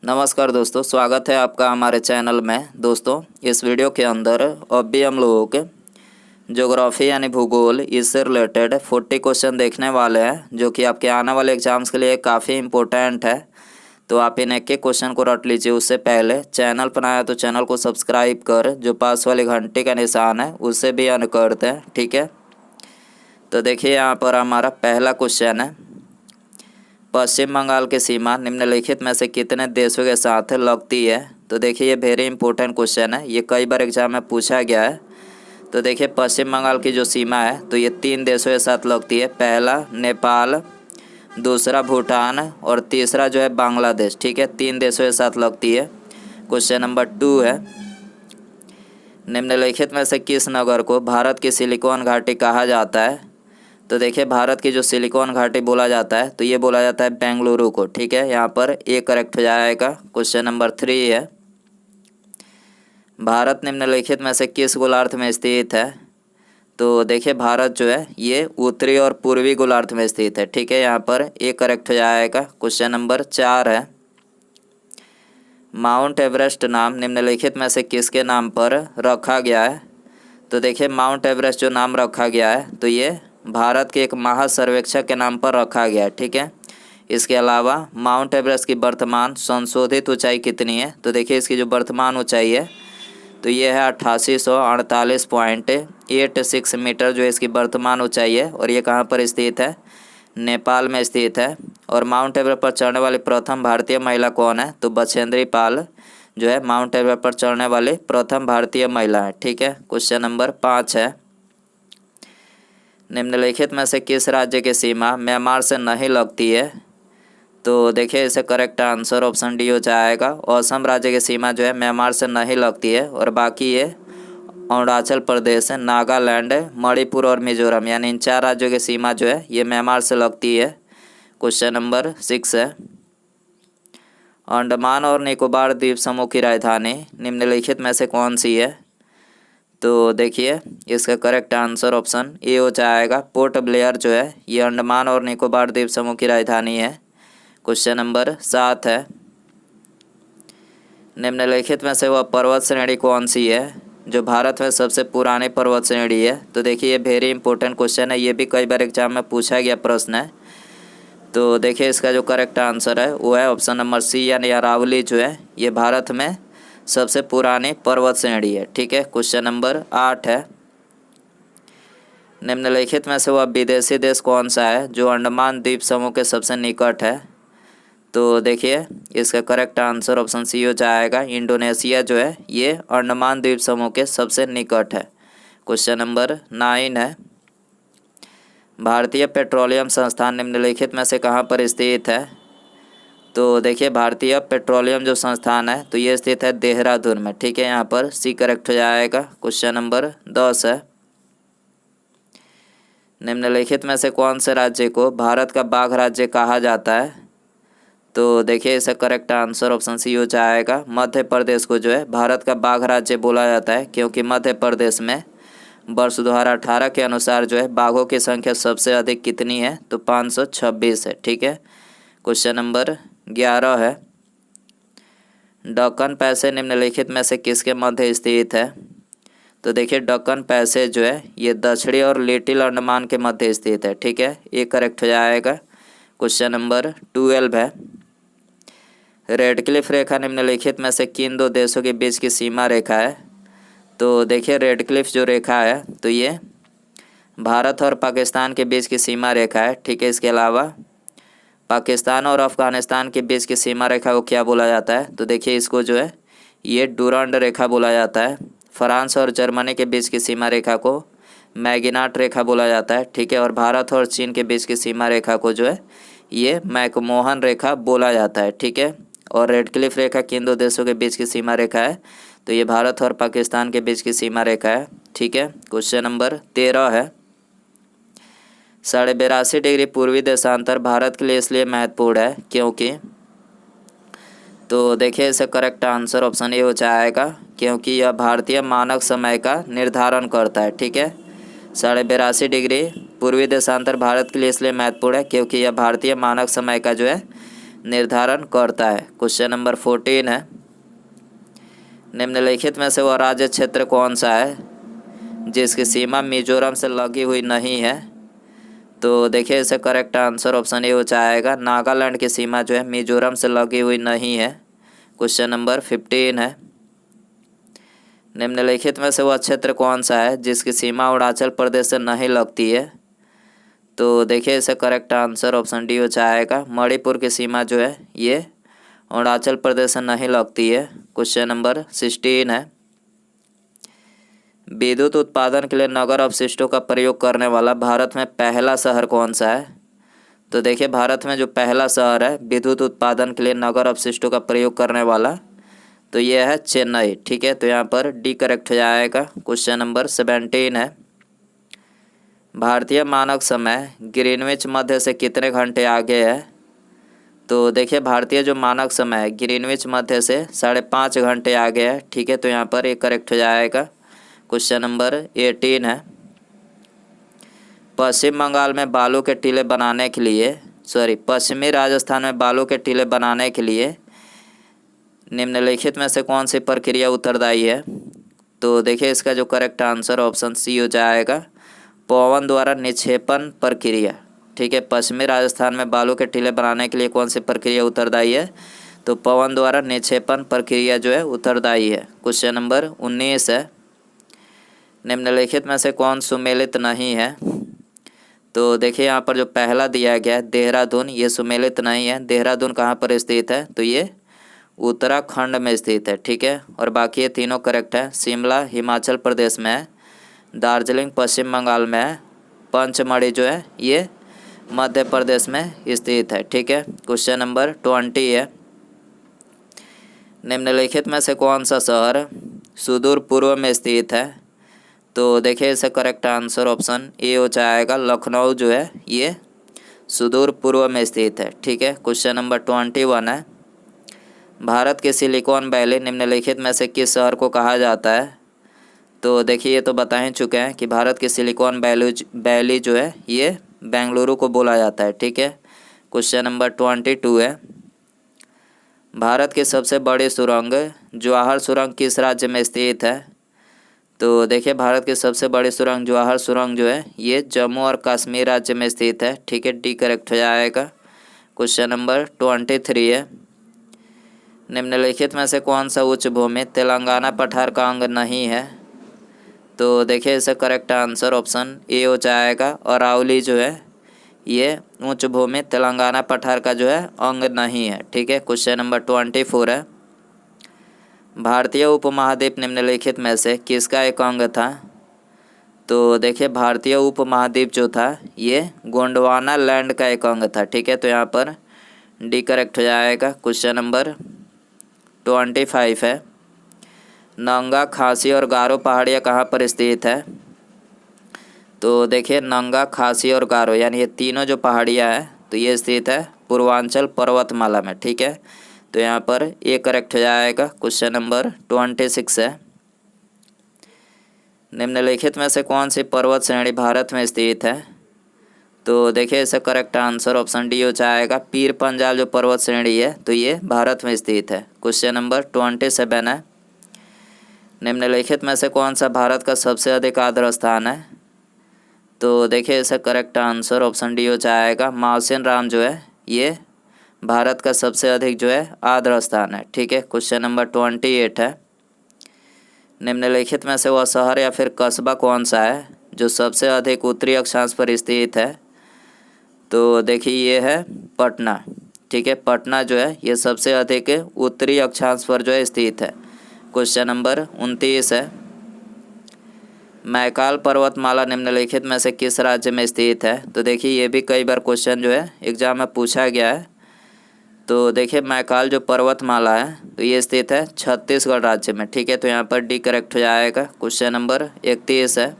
नमस्कार दोस्तों, स्वागत है आपका हमारे चैनल में। दोस्तों, इस वीडियो के अंदर अब भी हम लोगों के ज्योग्राफी यानी भूगोल इससे रिलेटेड 40 क्वेश्चन देखने वाले हैं, जो कि आपके आने वाले एग्जाम्स के लिए काफ़ी इम्पोर्टेंट है। तो आप इन एक एक क्वेश्चन को रट लीजिए। उससे पहले चैनल पर आया तो चैनल को सब्सक्राइब कर जो पास वाली घंटी का निशान है उससे भी ऑन कर दें, ठीक है। तो देखिए, यहाँ पर हमारा पहला क्वेश्चन है, पश्चिम बंगाल की सीमा निम्नलिखित में से कितने देशों के साथ लगती है। तो देखिए, ये वेरी इंपॉर्टेंट क्वेश्चन है, ये कई बार एग्जाम में पूछा गया है। तो देखिए, पश्चिम बंगाल की जो सीमा है तो ये 3 देशों के साथ लगती है। पहला नेपाल, दूसरा भूटान और तीसरा जो है बांग्लादेश, ठीक है। 3 देशों के साथ लगती है। क्वेश्चन नंबर 2 है, निम्नलिखित में से किस नगर को भारत की सिलिकॉन घाटी कहा जाता है। तो देखिए, भारत की जो सिलिकॉन घाटी बोला जाता है तो ये बोला जाता है बेंगलुरु को, ठीक है। यहाँ पर ए करेक्ट हो जाएगा। क्वेश्चन नंबर 3 है, भारत निम्नलिखित में से किस गोलार्ध में स्थित है। तो देखिए, भारत जो है ये उत्तरी और पूर्वी गोलार्ध में स्थित है, ठीक है। यहाँ पर ए करेक्ट हो जाएगा। क्वेश्चन नंबर 4 है, माउंट एवरेस्ट नाम निम्नलिखित में से किसके नाम पर रखा गया है। तो देखिए, माउंट एवरेस्ट जो नाम रखा गया है तो ये भारत के एक महासर्वेक्षक के नाम पर रखा गया है, ठीक है। इसके अलावा माउंट एवरेस्ट की वर्तमान संशोधित ऊंचाई कितनी है। तो देखिए, इसकी जो वर्तमान ऊंचाई है तो ये है 8848.86 मीटर जो इसकी वर्तमान ऊंचाई है। और ये कहाँ पर स्थित है, नेपाल में स्थित है। और माउंट एवरेस्ट पर चढ़ने वाली प्रथम भारतीय महिला कौन है। तो बछेंद्री पाल जो है माउंट एवरेस्ट पर चढ़ने वाली प्रथम भारतीय महिला है, ठीक है। क्वेश्चन नंबर 5 है, निम्नलिखित में से किस राज्य की सीमा म्यांमार से नहीं लगती है। तो देखिए, इसे करेक्ट आंसर ऑप्शन डी हो जाएगा। असम राज्य की सीमा जो है म्यांमार से नहीं लगती है। और बाकी ये अरुणाचल प्रदेश, नागालैंड, मणिपुर और मिजोरम, यानी इन 4 राज्यों की सीमा जो है ये म्यांमार से लगती है। क्वेश्चन नंबर 6 है, अंडमान और निकोबार द्वीप समूह की राजधानी निम्नलिखित में से कौन सी है। तो देखिए, इसका करेक्ट आंसर ऑप्शन ए हो जाएगा। पोर्ट ब्लेयर जो है ये अंडमान और निकोबार द्वीप समूह की राजधानी है। क्वेश्चन नंबर 7 है, निम्नलिखित में से वह पर्वत श्रेणी कौन सी है जो भारत में सबसे पुरानी पर्वत श्रेणी है। तो देखिए, ये वेरी इंपॉर्टेंट क्वेश्चन है, ये भी कई बार एग्जाम में पूछा गया प्रश्न है। तो देखिए, इसका जो करेक्ट आंसर है वो है ऑप्शन नंबर सी, यानी अरावली जो है ये भारत में सबसे पुरानी पर्वत श्रेणी है, ठीक है। क्वेश्चन नंबर 8 है, निम्नलिखित में से वह विदेशी देश कौन सा है जो अंडमान द्वीप समूह के सबसे निकट है। तो देखिए, इसका करेक्ट आंसर ऑप्शन सी हो जाएगा। इंडोनेशिया जो है ये अंडमान द्वीप समूह के सबसे निकट है। क्वेश्चन नंबर 9 है, भारतीय पेट्रोलियम संस्थान निम्नलिखित में से कहाँ पर स्थित है। तो देखिए, भारतीय पेट्रोलियम जो संस्थान है तो ये स्थित है देहरादून में, ठीक है। यहाँ पर सी करेक्ट हो जाएगा। क्वेश्चन नंबर 10 है, निम्नलिखित में से कौन से राज्य को भारत का बाघ राज्य कहा जाता है। तो देखिए, इसका करेक्ट आंसर ऑप्शन सी हो जाएगा। मध्य प्रदेश को जो है भारत का बाघ राज्य बोला जाता है, क्योंकि मध्य प्रदेश में वर्ष 2018 के अनुसार जो है बाघों की संख्या सबसे अधिक कितनी है। तो 526 है, ठीक है। क्वेश्चन नंबर 11 है, दक्कन पैसेज निम्नलिखित में से किसके मध्य स्थित है। तो देखिए, दक्कन पैसेज जो है ये दक्षिणी और लिटिल अंडमान के मध्य स्थित है, ठीक है। ये करेक्ट हो जाएगा। क्वेश्चन नंबर 12 है, रेड क्लिफ रेखा निम्नलिखित में से किन 2 देशों के बीच की सीमा रेखा है। तो देखिए, रेड क्लिफ जो रेखा है तो ये भारत और पाकिस्तान के बीच की सीमा रेखा है, ठीक है। इसके अलावा पाकिस्तान और अफगानिस्तान के बीच की सीमा रेखा को क्या बोला जाता है। तो देखिए, इसको जो है ये डूरांड रेखा बोला जाता है। फ्रांस और जर्मनी के बीच की सीमा रेखा को मैगिनाट रेखा बोला जाता है, ठीक है। और भारत और चीन के बीच की सीमा रेखा को जो है ये मैकमोहन रेखा बोला जाता है, ठीक है। और रेड क्लिफ रेखा किन 2 देशों के बीच की सीमा रेखा है। तो ये भारत और पाकिस्तान के बीच की सीमा रेखा है, ठीक है। क्वेश्चन नंबर 13 है, 82.5 डिग्री पूर्वी देशांतर भारत के लिए इसलिए महत्वपूर्ण है क्योंकि। तो देखिए, इसका करेक्ट आंसर ऑप्शन ए हो जाएगा, क्योंकि यह भारतीय मानक समय का निर्धारण करता है, ठीक है। 82.5 डिग्री पूर्वी देशांतर भारत के लिए इसलिए महत्वपूर्ण है क्योंकि यह भारतीय मानक समय का जो है निर्धारण करता है। क्वेश्चन नंबर 14 है, निम्नलिखित में से वह राज्य क्षेत्र कौन सा है जिसकी सीमा मिजोरम से लगी हुई नहीं है? तो देखिए इसका करेक्ट आंसर ऑप्शन ए हो जाएगा, नागालैंड की सीमा जो है मिजोरम से लगी हुई नहीं है। क्वेश्चन नंबर 15 है, निम्नलिखित में से वह क्षेत्र कौन सा है जिसकी सीमा अरुणाचल प्रदेश से नहीं लगती है? तो देखिए इसका करेक्ट आंसर ऑप्शन डी हो जाएगा, मणिपुर की सीमा जो है ये अरुणाचल प्रदेश से नहीं लगती है। क्वेश्चन नंबर 16 है, विद्युत उत्पादन के लिए नगर अपशिष्टों का प्रयोग करने वाला भारत में पहला शहर कौन सा है? तो देखिए भारत में जो पहला शहर है विद्युत उत्पादन के लिए नगर अपशिष्टों का प्रयोग करने वाला, तो यह है चेन्नई। ठीक है, तो यहाँ पर डी करेक्ट हो जाएगा। क्वेश्चन नंबर 17 है, भारतीय मानक समय ग्रीनविच मध्य से कितने घंटे आगे है? तो देखिए भारतीय जो मानक समय है ग्रीनविच मध्य से 5.5 घंटे आगे है। ठीक है, तो यहाँ पर ये करेक्ट हो जाएगा। क्वेश्चन नंबर 18 है, पश्चिम बंगाल में बालू के टीले बनाने के लिए पश्चिमी राजस्थान में बालू के टीले बनाने के लिए निम्नलिखित में से कौन सी प्रक्रिया उत्तरदायी है? तो देखिए इसका जो करेक्ट आंसर ऑप्शन सी हो जाएगा, पवन द्वारा निक्षेपण प्रक्रिया। ठीक है, पश्चिमी राजस्थान में बालू के टीले बनाने के लिए कौन सी प्रक्रिया उत्तरदायी है? तो पवन द्वारा निक्षेपण प्रक्रिया जो है उत्तरदायी है। क्वेश्चन नंबर 19 है, निम्नलिखित में से कौन सुमेलित नहीं है? तो देखिए यहाँ पर जो पहला दिया गया है देहरादून, ये सुमेलित नहीं है। देहरादून कहाँ पर स्थित है? तो ये उत्तराखंड में स्थित है। ठीक है, और बाकी ये तीनों करेक्ट है। शिमला हिमाचल प्रदेश में है, दार्जिलिंग पश्चिम बंगाल में है, पंचमढ़ी जो है ये मध्य प्रदेश में स्थित है। ठीक है, क्वेश्चन नंबर 20 है, निम्नलिखित में से कौन सा शहर सुदूर पूर्व में स्थित है? तो देखिए इसका करेक्ट आंसर ऑप्शन ए हो जाएगा, लखनऊ जो है ये सुदूर पूर्व में स्थित है। ठीक है, क्वेश्चन नंबर 21 है, भारत के सिलिकॉन वैली निम्नलिखित में से किस शहर को कहा जाता है? तो देखिए ये तो बता ही चुके हैं कि भारत के सिलिकॉन वैली जो है ये बेंगलुरु को बोला जाता है। ठीक है, क्वेश्चन नंबर 22 है, भारत की सबसे बड़ी सुरंग जवाहर सुरंग किस राज्य में स्थित है? तो देखिए भारत की सबसे बड़ी सुरंग जवाहर सुरंग जो है ये जम्मू और कश्मीर राज्य में स्थित है। ठीक है, डी करेक्ट हो जाएगा। क्वेश्चन नंबर 23 है, निम्नलिखित में से कौन सा उच्च भूमि तेलंगाना पठार का अंग नहीं है? तो देखिए इसका करेक्ट आंसर ऑप्शन ए हो जाएगा, अरावली जो है ये उच्च भूमि तेलंगाना पठार का जो है अंग नहीं है। ठीक है, क्वेश्चन नंबर 24 है, भारतीय उपमहाद्वीप निम्नलिखित में से किसका एक अंग था? तो देखिए भारतीय उपमहाद्वीप जो था ये गोंडवाना लैंड का एक अंग था। ठीक है, तो यहाँ पर डी करेक्ट हो जाएगा। क्वेश्चन नंबर 25 है, नंगा खासी और गारो पहाड़ियाँ कहाँ पर स्थित है? तो देखिए नंगा खासी और गारो यानी ये तीनों जो पहाड़ियाँ हैं तो ये स्थित है पूर्वांचल पर्वतमाला में। ठीक है, तो यहाँ पर ए करेक्ट हो जाएगा। क्वेश्चन नंबर 26 है, निम्नलिखित में से कौन सी पर्वत श्रेणी भारत में स्थित है? तो देखिए इसका करेक्ट आंसर ऑप्शन डी हो जाएगा, पीर पंजाल जो पर्वत श्रेणी है तो ये भारत में स्थित है। क्वेश्चन नंबर 27 है, निम्नलिखित में से कौन सा भारत का सबसे अधिक आर्द्र स्थान है? तो देखिए इसका करेक्ट आंसर ऑप्शन डी हो जाएगा, माउसेन राम जो है ये भारत का सबसे अधिक जो है आर्द्र स्थान है। ठीक है, क्वेश्चन नंबर 28 है, निम्नलिखित में से वह शहर या फिर कस्बा कौन सा है जो सबसे अधिक उत्तरी अक्षांश पर स्थित है? तो देखिए ये है पटना। ठीक है, पटना जो है ये सबसे अधिक उत्तरी अक्षांश पर जो है स्थित है। क्वेश्चन नंबर 29 है, मैकाल पर्वतमाला निम्नलिखित में से किस राज्य में स्थित है? तो देखिए ये भी कई बार क्वेश्चन जो है एग्जाम में पूछा गया है। तो देखिए मैकाल जो पर्वतमाला है तो ये स्थित है छत्तीसगढ़ राज्य में। ठीक है, तो यहाँ पर डी करेक्ट हो जाएगा। क्वेश्चन नंबर 31 है,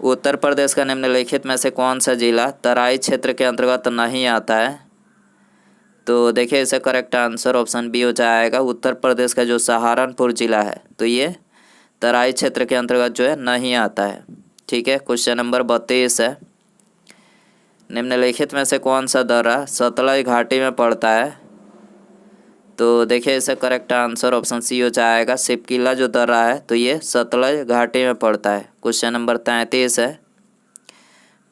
उत्तर प्रदेश का निम्नलिखित में से कौन सा जिला तराई क्षेत्र के अंतर्गत नहीं आता है? तो देखिए इसका करेक्ट आंसर ऑप्शन बी हो जाएगा, उत्तर प्रदेश का जो सहारनपुर जिला है तो ये तराई क्षेत्र के अंतर्गत जो है नहीं आता है। ठीक है, क्वेश्चन नंबर 32 है, निम्नलिखित में से कौन सा दर्रा सतलज घाटी में पड़ता है? तो देखिए इसका करेक्ट आंसर ऑप्शन सी हो जाएगा। शिपकिला जो दर्रा है तो ये सतलज घाटी में पड़ता है। क्वेश्चन नंबर 33 है,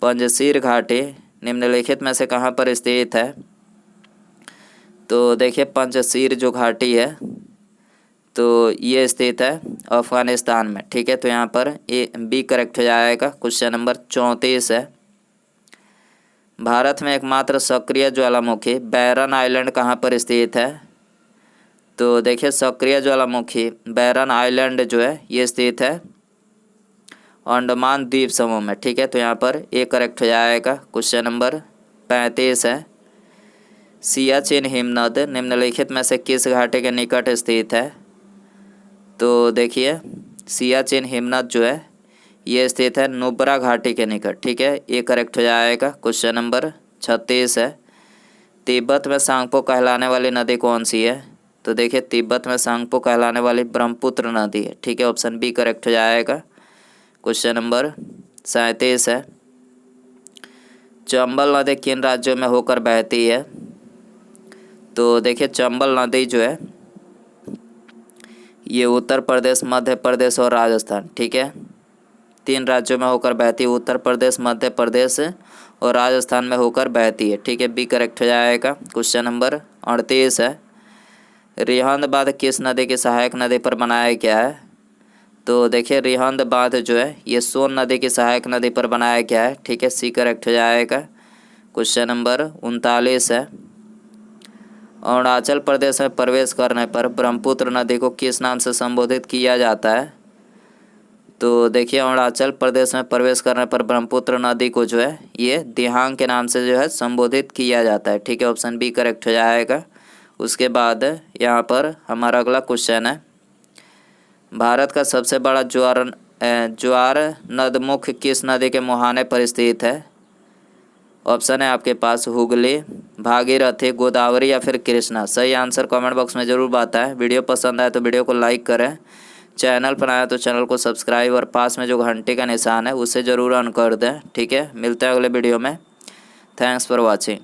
पंजशीर घाटी निम्नलिखित में से कहाँ पर स्थित है? तो देखिए पंजशीर जो घाटी है तो ये स्थित है अफगानिस्तान में। ठीक है, तो यहाँ पर ए बी करेक्ट हो जाएगा। क्वेश्चन नंबर 34 है, भारत में एकमात्र सक्रिय ज्वालामुखी बैरन आइलैंड कहाँ पर स्थित है? तो देखिए सक्रिय ज्वालामुखी बैरन आइलैंड जो है ये स्थित है अंडमान द्वीप समूह में। ठीक है, तो यहाँ पर ए करेक्ट हो जाएगा। क्वेश्चन नंबर 35 है, सियाचिन हिमनद निम्नलिखित में से किस घाटी के निकट स्थित है? तो देखिए सियाचिन हिमनद जो है ये स्थित है नुब्रा घाटी के निकट। ठीक है, ये करेक्ट हो जाएगा। क्वेश्चन नंबर 36 है, तिब्बत में सांगपो कहलाने वाली नदी कौन सी है? तो देखिए तिब्बत में सांगपो कहलाने वाली ब्रह्मपुत्र नदी है। ठीक है, ऑप्शन बी करेक्ट हो जाएगा। क्वेश्चन नंबर 37 है, चंबल नदी किन राज्यों में होकर बहती है? तो देखिए चंबल नदी जो है ये उत्तर प्रदेश, मध्य प्रदेश और राजस्थान, ठीक है, 3 राज्यों में होकर बहती है। उत्तर प्रदेश, मध्य प्रदेश और राजस्थान में होकर बहती है। ठीक है, बी करेक्ट हो जाएगा। क्वेश्चन नंबर 38 है, रिहंद बांध किस नदी की सहायक नदी पर बनाया गया है? तो देखिए रिहंद बांध जो है ये सोन नदी की सहायक नदी पर बनाया गया है। ठीक है, सी करेक्ट हो जाएगा। क्वेश्चन नंबर 39 है, अरुणाचल प्रदेश में प्रवेश करने पर ब्रह्मपुत्र नदी को किस नाम से संबोधित किया जाता है? तो देखिए अरुणाचल प्रदेश में प्रवेश करने पर ब्रह्मपुत्र नदी को जो है ये दिहांग के नाम से जो है संबोधित किया जाता है। ठीक है, ऑप्शन बी करेक्ट हो जाएगा। उसके बाद यहाँ पर हमारा अगला क्वेश्चन है, भारत का सबसे बड़ा ज्वार नदमुख किस नदी के मुहाने पर स्थित है? ऑप्शन है आपके पास हुगली, भागीरथी, गोदावरी या फिर कृष्णा। सही आंसर कमेंट बॉक्स में ज़रूर बताएं। वीडियो पसंद आए तो वीडियो को लाइक करें, चैनल पर आए तो चैनल को सब्सक्राइब और पास में जो घंटे का निशान है उसे ज़रूर ऑन कर दें। ठीक है, मिलते हैं अगले वीडियो में। Thanks for watching.